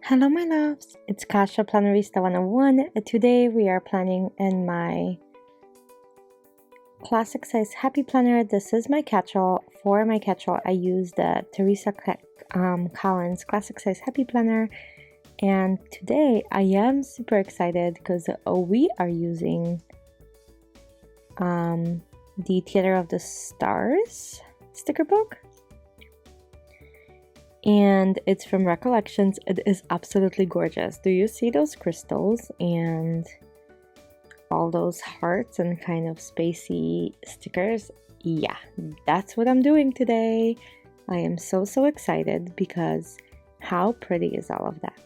Hello my loves, it's Catchall Plannerista 101. Today we are planning in my classic size happy planner. This is my Catchall. For my Catchall I use the Teresa Collins classic size happy planner, and today I am super excited because we are using the Theater of the Stars sticker book. And it's from Recollections. It is absolutely gorgeous. Do you see those crystals and all those hearts and kind of spacey stickers? Yeah, that's what I'm doing today. I am so excited because how pretty is all of that.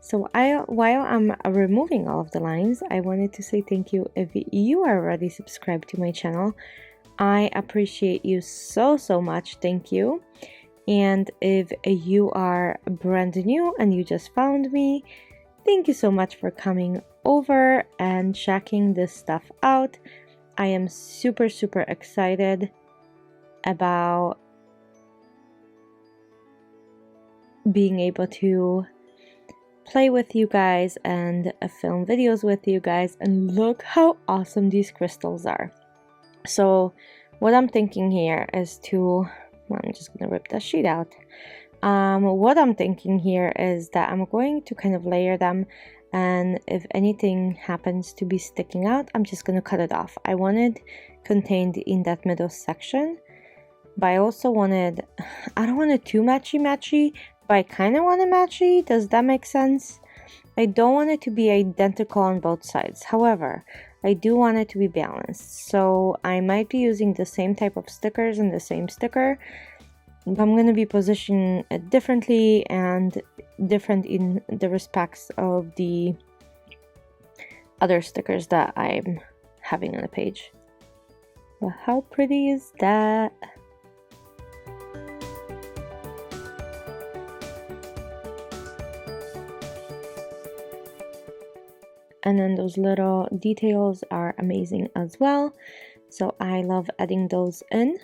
So while I'm removing all of the lines, I wanted to say thank you if you are already subscribed to my channel. I appreciate you so much. Thank you. And if you are brand new and you just found me, thank you so much for coming over and checking this stuff out. I am super excited about being able to play with you guys and film videos with you guys, and look how awesome these crystals are. So what I'm thinking here is I'm just gonna rip that sheet out. What I'm thinking here is that I'm going to kind of layer them, and if anything happens to be sticking out, I'm just gonna cut it off. I want it contained in that middle section, but I also wanted, I don't want it too matchy, but I kind of want it matchy. Does that make sense? I don't want it to be identical on both sides. However, I do want it to be balanced, so I might be using the same type of stickers and the same sticker, but I'm going to be positioning it differently and different in the respects of the other stickers that I'm having on the page. But how pretty is that? And then those little details are amazing as well, so I love adding those in.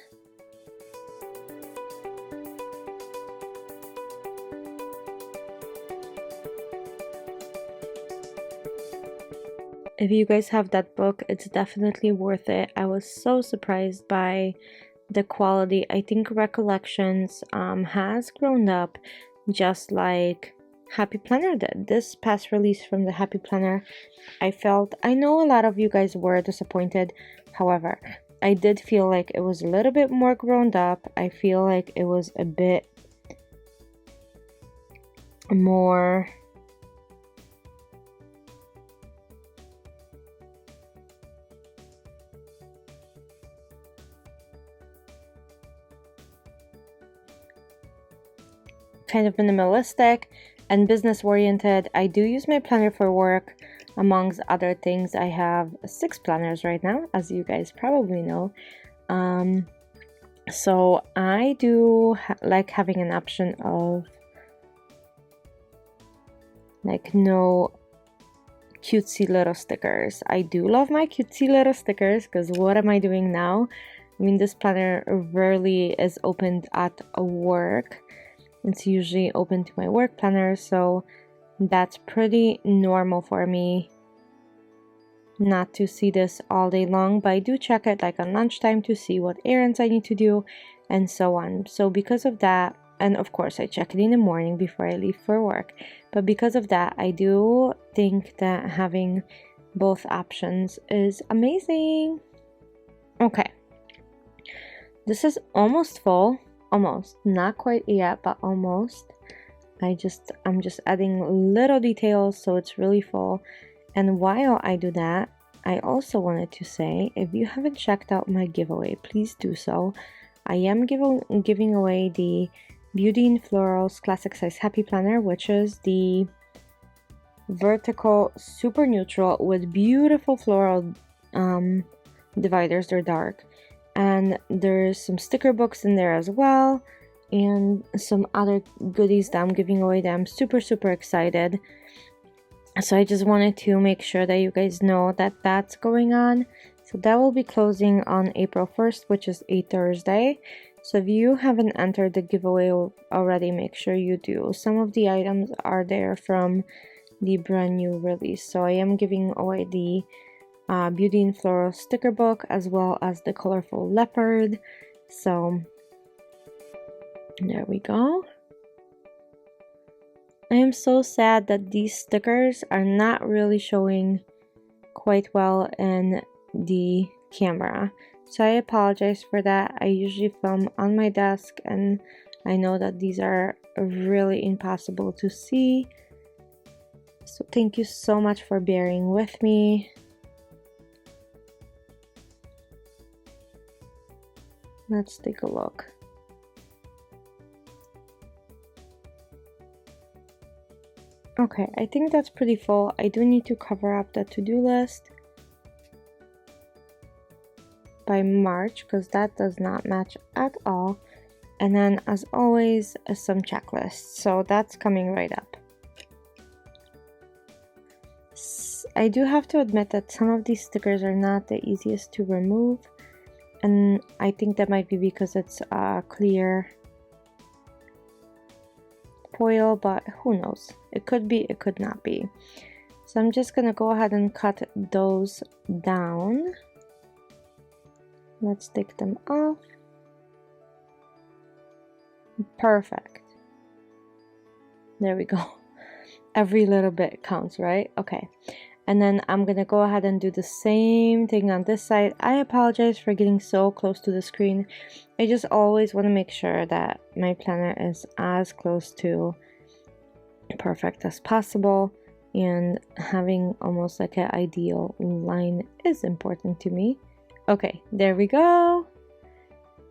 If you guys have that book, it's definitely worth it. I was so surprised by the quality. I think Recollections has grown up just like Happy Planner did. This past release from the Happy Planner, I know a lot of you guys were disappointed. However, I did feel like it was a little bit more grown up. I feel like it was a bit more kind of minimalistic and business oriented. I do use my planner for work. Amongst other things, I have 6 planners right now, as you guys probably know. So I do like having an option of like no cutesy little stickers. I do love my cutesy little stickers, because what am I doing now? I mean, this planner rarely is opened at work. It's usually open to my work planner, so that's pretty normal for me not to see this all day long, but I do check it like on lunchtime to see what errands I need to do and so on. So because of that, and of course I check it in the morning before I leave for work, but because of that, I do think that having both options is amazing. Okay, this is almost full. Almost, not quite yet, but almost. I'm just adding little details so it's really full. And while I do that, I also wanted to say, if you haven't checked out my giveaway, please do so. I am giving away the Beauty in Florals Classic Size Happy Planner, which is the vertical super neutral with beautiful floral dividers. They're dark. And there's some sticker books in there as well, and some other goodies that I'm giving away that I'm super excited. So I just wanted to make sure that you guys know that that's going on. So that will be closing on April 1st, which is a Thursday. So if you haven't entered the giveaway already, make sure you do. Some of the items are there from the brand new release. So I am giving away the Beauty and Floral sticker book as well as the colorful leopard. So there we go. I am so sad that these stickers are not really showing quite well in the camera. So I apologize for that. I usually film on my desk and I know that these are really impossible to see. So thank you so much for bearing with me. Let's take a look. Okay, I think that's pretty full. I do need to cover up the to-do list by March because that does not match at all. And then as always, some checklists. So that's coming right up. I do have to admit that some of these stickers are not the easiest to remove. And I think that might be because it's clear foil, but who knows? It could be, it could not be. So I'm just gonna go ahead and cut those down. Let's take them off. Perfect. There we go. Every little bit counts, right? Okay. And then I'm gonna go ahead and do the same thing on this side. I apologize for getting so close to the screen. I just always want to make sure that my planner is as close to perfect as possible, and having almost like an ideal line is important to me. Okay, there we go.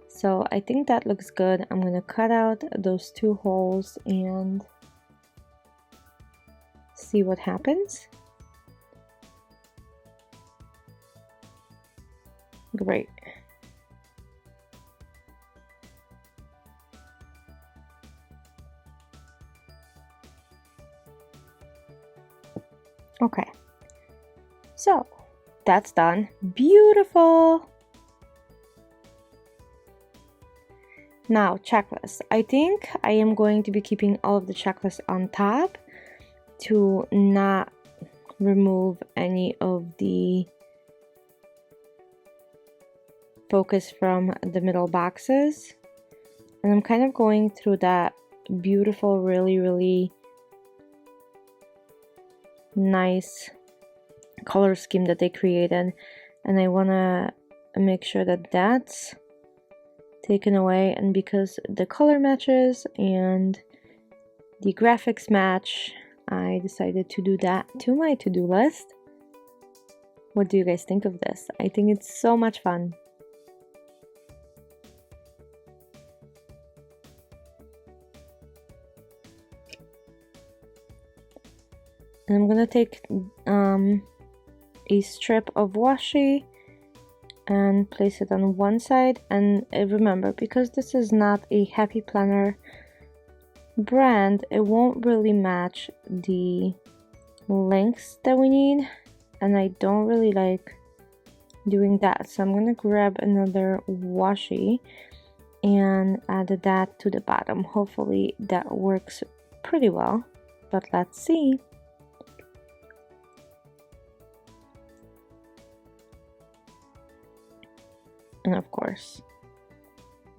So I think that looks good. I'm gonna cut out those 2 holes and see what happens. Great. Okay, so that's done. Beautiful. Now, checklist. I think I am going to be keeping all of the checklists on top to not remove any of the focus from the middle boxes. And I'm kind of going through that beautiful, really nice color scheme that they created, and I want to make sure that that's taken away. And because the color matches and the graphics match, I decided to do that to my to-do list. What do you guys think of this? I think it's so much fun. And I'm gonna take a strip of washi and place it on one side. And remember, because this is not a Happy Planner brand, it won't really match the lengths that we need, and I don't really like doing that. So I'm gonna grab another washi and add that to the bottom. Hopefully that works pretty well, but let's see. And of course,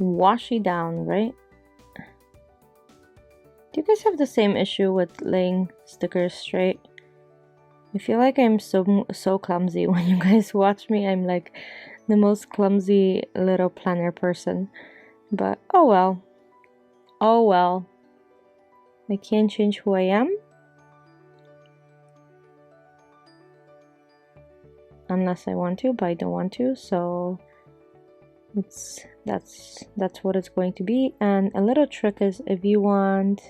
washi down, right? Do you guys have the same issue with laying stickers straight? I feel like I'm so clumsy. When you guys watch me, I'm like the most clumsy little planner person. But oh well. Oh well. I can't change who I am. Unless I want to, but I don't want to, so that's what it's going to be. And a little trick is, if you want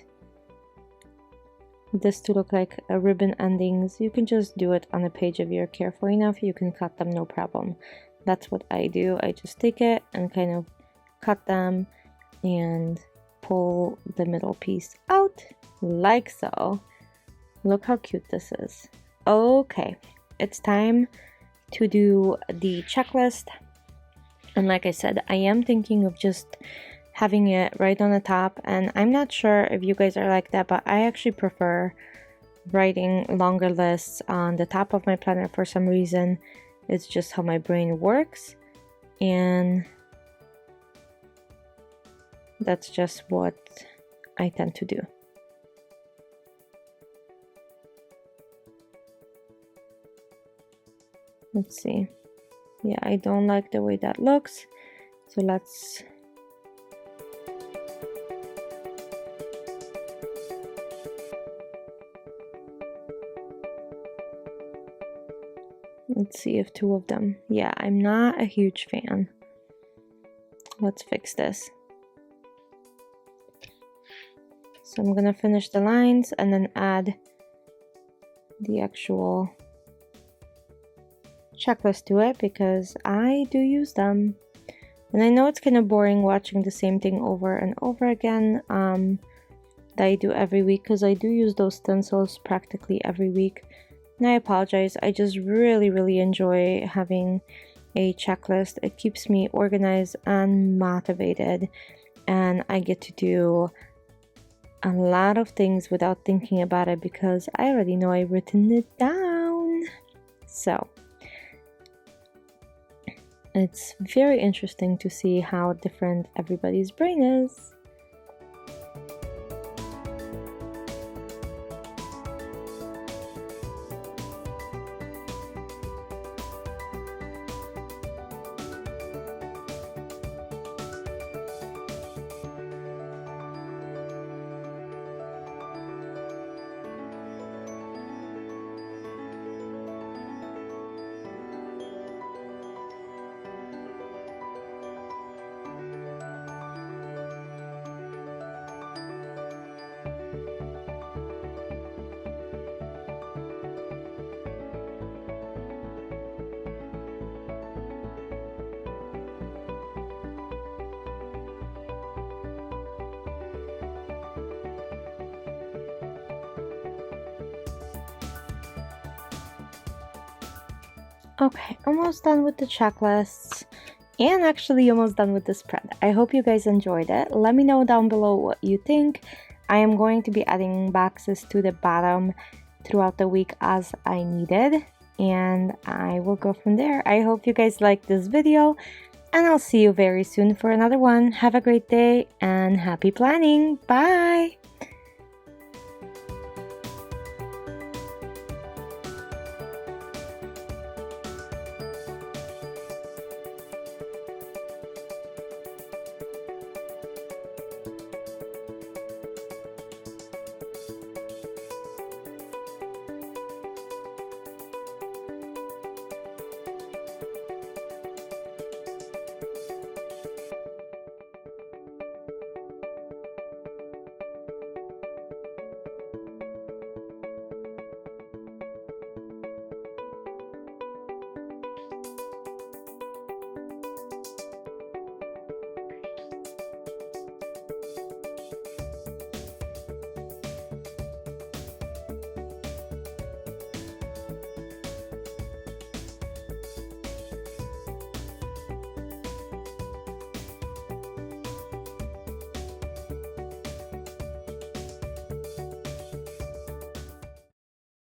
this to look like a ribbon endings, you can just do it on a page. If you're careful enough, you can cut them, no problem. That's what I do. I just take it and kind of cut them and pull the middle piece out like so. Look how cute this is. Okay, it's time to do the checklist. And like I said, I am thinking of just having it right on the top. And I'm not sure if you guys are like that, but I actually prefer writing longer lists on the top of my planner for some reason. It's just how my brain works, and that's just what I tend to do. Let's see. Yeah, I don't like the way that looks, so let's see if two of them. Yeah, I'm not a huge fan. Let's fix this. So I'm gonna finish the lines and then add the actual checklist to it because I do use them. And I know it's kind of boring watching the same thing over and over again that I do every week, because I do use those stencils practically every week. And I apologize, I just really enjoy having a checklist. It keeps me organized and motivated, and I get to do a lot of things without thinking about it because I already know I've written it down. So it's very interesting to see how different everybody's brain is. Okay, almost done with the checklists and actually almost done with the spread. I hope you guys enjoyed it. Let me know down below what you think. I am going to be adding boxes to the bottom throughout the week as I needed, and I will go from there. I hope you guys liked this video, and I'll see you very soon for another one. Have a great day and happy planning. Bye!